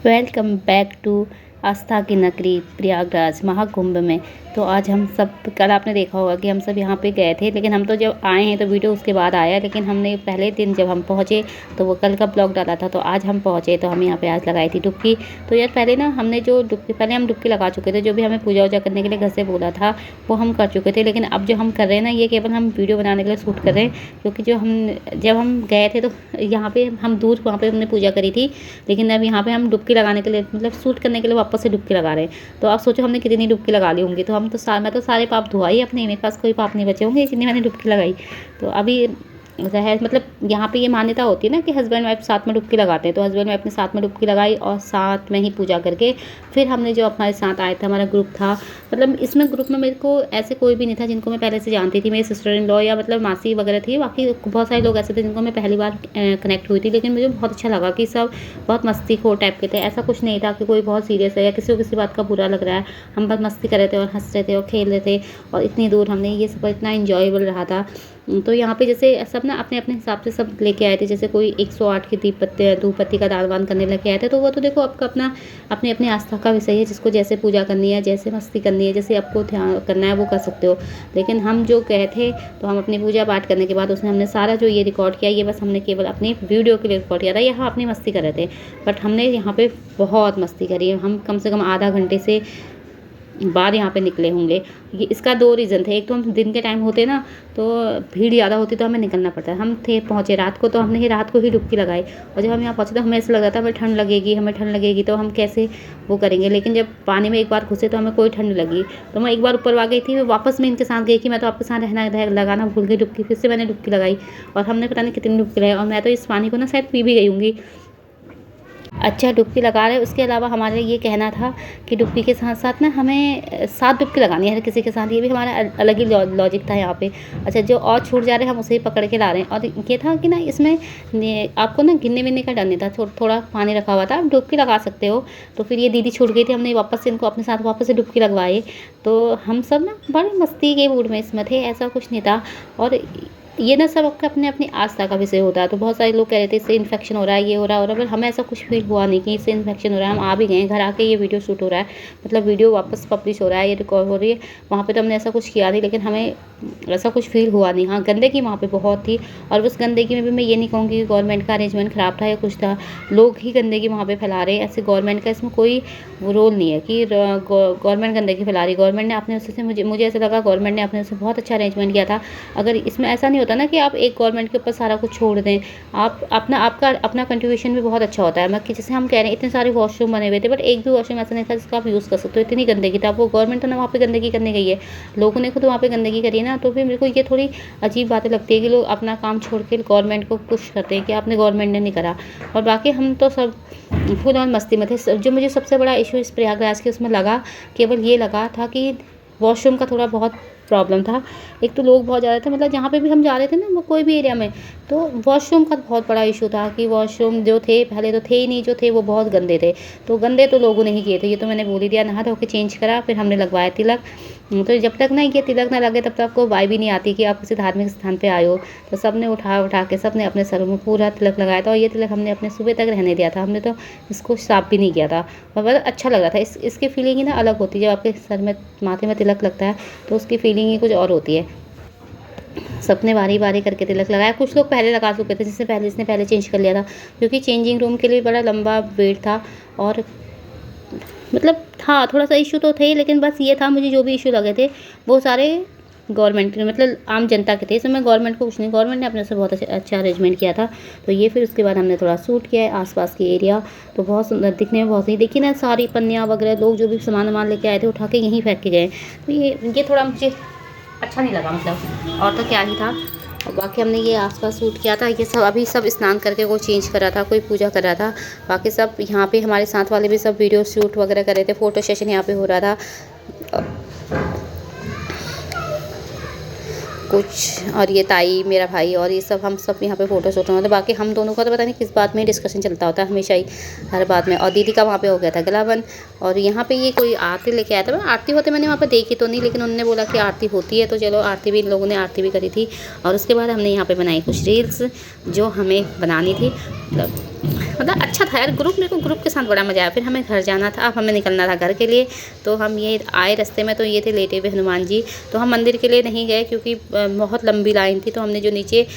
Welcome back to आस्था की नगरी प्रयागराज महाकुंभ में। तो आज हम सब, कल आपने देखा होगा कि हम सब यहाँ पे गए थे, लेकिन हम तो जब आए हैं तो वीडियो उसके बाद आया, लेकिन हमने पहले दिन जब हम पहुँचे तो वो कल का ब्लॉग डाला था। तो आज हम पहुँचे तो हम यहाँ पे आज लगाई थी डुबकी। तो यार पहले ना हमने जो डुबकी, पहले हम डुबकी लगा चुके थे, जो भी हमें पूजा वूजा करने के लिए घर से बोला था वो हम कर चुके थे। लेकिन अब जो हम कर रहे हैं ना, ये केवल हम वीडियो बनाने के लिए शूट कर रहे हैं, क्योंकि जब हम गए थे तो यहाँ पे हम दूर वहाँ पे हमने पूजा करी थी, लेकिन अब यहाँ पे हम डुबकी लगाने के लिए, मतलब शूट करने के लिए वापस से डुबकी लगा रहे हैं। तो आप सोचो हमने कितनी डुबकी लगा ली होंगी। तो मैं तो सारे पाप धुआ ही अपने, मेरे पास कोई पाप नहीं बचे होंगे जितनी मैंने डुबकी लगाई। तो अभी है, मतलब यहाँ पे ये मान्यता होती है ना कि हस्बैंड वाइफ साथ में डुबकी लगाते हैं। तो हस्बैंड वाइफ ने साथ में डुबकी लगाई और साथ में ही पूजा करके फिर हमने, जो हमारे साथ आया था, हमारा ग्रुप था, मतलब इसमें ग्रुप में मेरे को ऐसे कोई भी नहीं था जिनको मैं पहले से जानती थी। मेरी सिस्टर इन लॉ या मतलब मासी वगैरह थी, बाकी बहुत सारे लोग ऐसे थे जिनको मैं पहली बार कनेक्ट हुई थी। लेकिन मुझे बहुत अच्छा लगा कि सब बहुत मस्तीखोर टाइप के थे। ऐसा कुछ नहीं था कि कोई बहुत सीरियस है या किसी को किसी बात का बुरा लग रहा है। हम बहुत मस्ती कर रहे थे और हंस रहे थे और खेल रहे थे, और इतनी दूर हमने ये सब इतना इंजॉयबल रहा था। तो यहाँ पे जैसे सब ना अपने अपने हिसाब से सब लेके आए थे। जैसे कोई 108 की धूप बत्ती का दान वान करने लेके आए थे। तो वो तो देखो आपका अपना अपनी अपनी आस्था का विषय है, जिसको जैसे पूजा करनी है, जैसे मस्ती करनी है, जैसे आपको ध्यान करना है वो कर सकते हो। लेकिन हम जो गए थे तो हम अपनी पूजा पाठ करने के बाद उसने हमने सारा जो ये रिकॉर्ड किया, ये बस हमने केवल अपनी वीडियो के लिए रिकॉर्ड किया था। यहाँ अपनी मस्ती कर रहे थे, बट हमने यहाँ पे बहुत मस्ती करी है। हम कम से कम आधा घंटे से बाद यहाँ पे निकले होंगे। ये इसका दो रीज़न थे। एक तो हम दिन के टाइम होते ना तो भीड़ ज़्यादा होती तो हमें निकलना पड़ता है। हम थे पहुँचे रात को, तो हमने ही रात को ही डुबकी लगाई। और जब हम यहाँ पहुँचे तो हमें ऐसा लगा था हमें ठंड लगेगी तो हम कैसे वो करेंगे। लेकिन जब पानी में एक बार घुसे तो हमें कोई ठंड लगी। तो मैं एक बार ऊपर आ गई थी, वापस मैं इनके साथ गई कि मैं तो आपके साथ लगाना भूल गई डुबकी। फिर से मैंने डुबकी लगाई और हमने पता नहीं कितनी डुबकी लगाई, और मैं तो इस पानी को ना शायद पी भी गई होंगी। अच्छा डुबकी लगा रहे। उसके अलावा हमारे ये कहना था कि डुबकी के साथ साथ ना हमें 7 डुबकी लगानी है हर किसी के साथ। ये भी हमारा अलग ही लॉजिक था यहाँ पे। अच्छा जो और छूट जा रहे हैं हम उसे ही पकड़ के ला रहे हैं। और ये था कि ना इसमें आपको ना गिनने विनने का डर नहीं था। थोड़ा पानी रखा हुआ था, आप डुबकी लगा सकते हो। तो फिर ये दीदी छूट गई थी, हमने वापस से इनको अपने साथ वापस से डुबकी लगवाई। तो हम सब ना बड़ी मस्ती के मूड में इसमें थे, ऐसा कुछ नहीं था। और ये ना सब आपका अपने अपनी आस्था का विषय होता है। तो बहुत सारे लोग कह रहे थे इससे इन्फेक्शन हो रहा है, ये हो रहा है, और पर हमें ऐसा कुछ फील हुआ नहीं कि इससे इन्फेक्शन हो रहा है। हम आ भी गए, घर आके ये वीडियो शूट हो रहा है, मतलब वीडियो वापस पब्लिश हो रहा है, ये रिकॉर्ड हो रही है। वहाँ पे तो हमने ऐसा कुछ किया नहीं, लेकिन हमें ऐसा कुछ फील हुआ नहीं। हाँ गंदगी वहाँ पे बहुत थी, और उस गंदगी में भी मैं ये नहीं कहूँगी कि गवर्नमेंट का अरेंजमेंट ख़राब था या कुछ था। लोग ही गंदगी वहाँ पे फैला रहे हैं, ऐसे गवर्नमेंट का इसमें कोई वो रोल नहीं है कि गवर्नमेंट गंदगी फैला रही। गवर्नमेंट ने अपने उससे, मुझे ऐसा लगा गवर्नमेंट ने अपने उससे बहुत अच्छा अरेंजमेंट किया था। अगर इसमें ऐसा नहीं होता ना कि आप एक गवर्नमेंट के ऊपर सारा कुछ छोड़ दें, आप अपना कंट्रीब्यूशन भी बहुत अच्छा होता है। मतलब कि जैसे हम कह रहे हैं इतने सारे वॉशरूम बने हुए थे, बट एक भी वॉशरूम ऐसा नहीं था जिसका आप यूज़ कर सकते हो, इतनी गंदगी था। वो गवर्नमेंट तो ना वहाँ पे गंदगी करने गई है, लोगों ने खुद वहाँ पे गंदगी करी है ना। तो फिर मेरे को ये थोड़ी अजीब बातें लगती है कि लोग अपना काम छोड़ के गवर्नमेंट को पुश करते हैं कि आपने गवर्नमेंट ने नहीं करा। और बाकी हम तो सब फुल ऑन मस्ती में थे। जो मुझे सबसे बड़ा इशू इस प्रयागराज के उसमें लगा, केवल ये लगा था कि वॉशरूम का थोड़ा बहुत प्रॉब्लम था। एक तो लोग बहुत ज़्यादा थे, मतलब जहाँ पे भी हम जा रहे थे ना, वो कोई भी एरिया में, तो वॉशरूम का बहुत बड़ा इशू था कि वॉशरूम जो थे पहले तो थे ही नहीं, जो थे वो बहुत गंदे थे। तो गंदे तो लोगों ने ही किए थे, ये तो मैंने बोल ही दिया। नहा धो के चेंज करा, फिर हमने लगवाया तिलक। तो जब तक ना ये तिलक ना लगे तब तक आपको वाइब भी नहीं आती कि आप किसी धार्मिक स्थान पे आए हो। तो सब ने उठा के सब ने अपने सरों में पूरा तिलक लगाया था, और ये तिलक हमने अपने सुबह तक रहने दिया था। हमने तो इसको साफ भी नहीं किया था, और बहुत अच्छा लग रहा था। इसकी फीलिंग ही ना अलग होती है। जब आपके सर में, माथे में तिलक लगता है तो उसकी फीलिंग ही कुछ और होती है। सबने बारी बारी करके तिलक लगाया। कुछ लोग पहले लगा चुके थे, जिसने पहले चेंज कर लिया था, क्योंकि चेंजिंग रूम के लिए बड़ा लंबा वेट था। और मतलब हाँ थोड़ा सा इशू तो थे, लेकिन बस ये था, मुझे जो भी इशू लगे थे वो सारे गवर्नमेंट के, मतलब आम जनता के थे। इसमें गवर्नमेंट को कुछ नहीं, गवर्नमेंट ने अपने से बहुत अच्छा अरेंजमेंट किया था। तो ये फिर उसके बाद हमने थोड़ा शूट किया है आसपास की एरिया। तो बहुत सुंदर, दिखने में बहुत सही। देखिए ना सारी पन्नियाँ वगैरह, लोग जो भी सामान लेके आए थे उठा के यहीं फेंक के गए। तो ये थोड़ा मुझे अच्छा नहीं लगा, मतलब और तो क्या ही था। और बाकी हमने ये आसपास शूट किया था। ये सब अभी सब स्नान करके कोई चेंज कर रहा था, कोई पूजा कर रहा था। बाकी सब यहाँ पे हमारे साथ वाले भी सब वीडियो शूट वगैरह कर रहे थे। फ़ोटो सेशन यहाँ पे हो रहा था कुछ। और ये ताई, मेरा भाई, और ये सब हम सब यहाँ पे फ़ोटो शूट होते। बाकी हम दोनों का तो पता नहीं किस बात में डिस्कशन चलता होता है हमेशा ही, हर बात में। और दीदी का वहाँ पे हो गया था गलावन। और यहाँ पे ये कोई आरती लेके आया था। आरती होते मैंने वहाँ पे देखी तो नहीं, लेकिन उन्होंने बोला कि आरती होती है, तो चलो आरती भी, इन लोगों ने आरती भी करी थी। और उसके बाद हमने यहाँ पर बनाई कुछ रील्स जो हमें बनानी थी, मतलब मतलब अच्छा था यार, मेरे को ग्रुप के साथ बड़ा मज़ा आया। फिर हमें घर जाना था, अब हमें निकलना था घर के लिए। तो हम ये आए रास्ते में, तो ये थे लेटे हुए हनुमान जी। तो हम मंदिर के लिए नहीं गए क्योंकि बहुत लंबी लाइन थी। तो हमने जो नीचे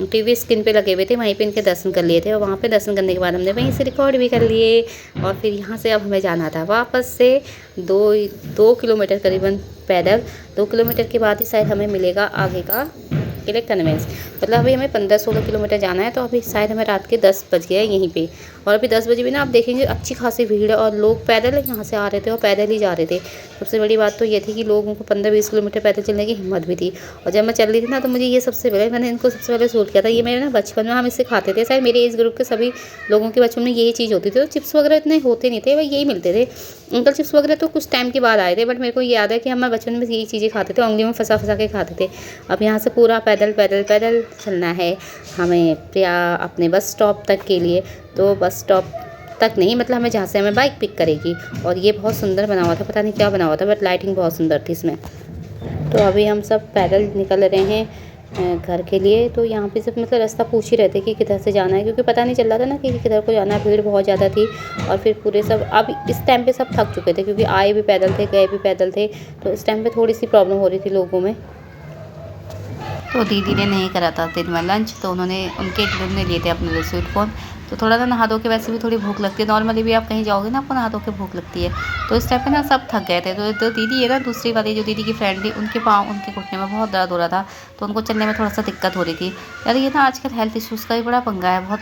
टीवी स्क्रीन पे लगे हुए थे वहीं पे इनके दर्शन कर लिए थे, और वहाँ पे दर्शन करने के बाद हमने वहीं से रिकॉर्ड भी कर लिए। और फिर यहाँ से अब हमें जाना था वापस से 2 किलोमीटर करीबन पैदल। 2 किलोमीटर के बाद ही शायद हमें मिलेगा आगे का इलेक्ट्रॉनिक्स। मतलब अभी हमें 15-16 किलोमीटर जाना है। तो अभी शायद हमें रात के 10 बज गए हैं यहीं पे। और अभी 10 बजे भी ना आप देखेंगे अच्छी खासी भीड़ है, और लोग पैदल यहाँ से आ रहे थे और पैदल ही जा रहे थे। सबसे बड़ी बात तो ये थी कि लोगों को 15-20 किलोमीटर पैदल चलने की हिम्मत भी थी। और जब मैं चल रही थी ना, तो मुझे ये सबसे पहले, मैंने इनको सबसे पहले शूट किया था। ये मेरे ना बचपन में हम इसे खाते थे, शायद मेरे एज ग्रुप के सभी लोगों के बचपन में यही चीज़ होती थी। तो चिप्स वगैरह इतने होते नहीं थे, वही यही मिलते थे। अंकल चिप्स वगैरह तो कुछ टाइम के बाद आए थे, बट मेरे को याद है कि हम बचपन में यही चीज़ें खाते थे, उंगली में फंसा फंसा के खाते थे। अब यहाँ से पूरा पैदल पैदल पैदल चलना है हमें अपने बस स्टॉप तक के लिए। तो बस स्टॉप तक नहीं, मतलब हमें जहाँ से हमें बाइक पिक करेगी। और ये बहुत सुंदर बना हुआ था, पता नहीं क्या बना हुआ था, बट लाइटिंग बहुत सुंदर थी इसमें। तो अभी हम सब पैदल निकल रहे हैं घर के लिए। तो यहाँ पे सब मतलब रास्ता पूछ ही रहे थे कि किधर से जाना है, क्योंकि पता नहीं चल रहा था ना कि किधर को जाना है। भीड़ बहुत ज़्यादा थी, और फिर पूरे सब अब इस टाइम पे सब थक चुके थे, क्योंकि आए भी पैदल थे, गए भी पैदल थे। तो इस टाइम पे थोड़ी सी प्रॉब्लम हो रही थी लोगों में। तो दीदी ने नहीं करा था दिन में लंच, तो उनके ग्रुप ने लिए थे अपने लिए स्वीट कॉर्न। तो थोड़ा सा नहा धो के वैसे भी थोड़ी भूख लगती है, नॉर्मली भी आप कहीं जाओगे ना आपको नहा धो के भूख लगती है। तो इस टाइप पे ना सब थक गए थे। तो दीदी है ना, दूसरी वाली जो दीदी की फ्रेंड थी, उनके पाँव, उनके घुटने में बहुत दर्द हो रहा था। तो उनको चलने में थोड़ा सा दिक्कत हो रही थी। यार ये ना आजकल हेल्थ इशूज़ का भी बड़ा पंगा है बहुत,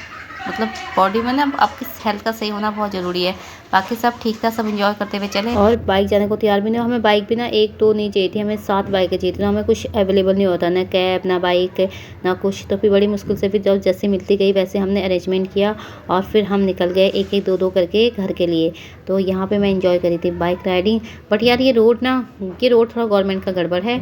मतलब बॉडी में ना आपकी हेल्थ का सही होना बहुत ज़रूरी है। बाकी सब ठीक था, सब एंजॉय करते हुए चले। और बाइक जाने को तैयार भी नहीं, हमें बाइक भी ना 1-2 नहीं चाहिए थी, हमें 7 बाइकें चाहिए थी। तो हमें कुछ अवेलेबल नहीं होता, ना कैब ना बाइक ना कुछ। तो फिर बड़ी मुश्किल से फिर जब जैसे मिलती गई वैसे हमने अरेंजमेंट किया, और फिर हम निकल गए 1-1 2-2 करके घर के लिए। तो यहाँ पे मैं एंजॉय करी थी बाइक राइडिंग। बट यार ये रोड थोड़ा गवर्नमेंट का गड़बड़ है।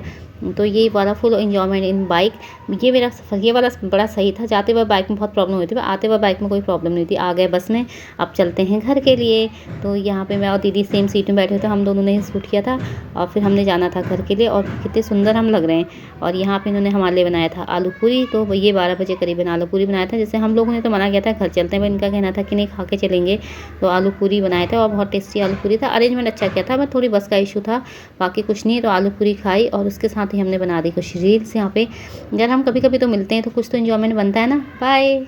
तो ये वाला फुल एंजॉयमेंट इन बाइक। ये मेरा सफ़र ये वाला बड़ा सही था। जाते हुए बाइक में बहुत प्रॉब्लम हुई थी, आते हुए बाइक में कोई प्रॉब्लम नहीं थी। आ गए बस में, अब चलते हैं घर के लिए। तो यहाँ पे मैं और दीदी सेम सीट में बैठे थे, हम दोनों ने ही शूट किया था। और फिर हमने जाना था घर के लिए, और कितने सुंदर हम लग रहे हैं। और यहाँ पे इन्होंने हमारे लिए बनाया था आलू पूरी। तो ये 12 बजे करीबन आलू पूरी बनाया था। जैसे हम लोगों ने तो मना किया था घर चलते हैं, इनका कहना था कि नहीं खा के चलेंगे। तो आलू पूरी बनाए थे, और बहुत टेस्टी आलू पूरी था। अरेंजमेंट अच्छा किया था, बस थोड़ी बस का इशू था, बाकी कुछ नहीं। तो आलू पूरी खाई, और उसके साथ ही हमने बना दी कुछ रील्स यहाँ पे। यार हम कभी कभी तो मिलते हैं, तो कुछ तो एंजॉयमेंट बनता है ना। बाय।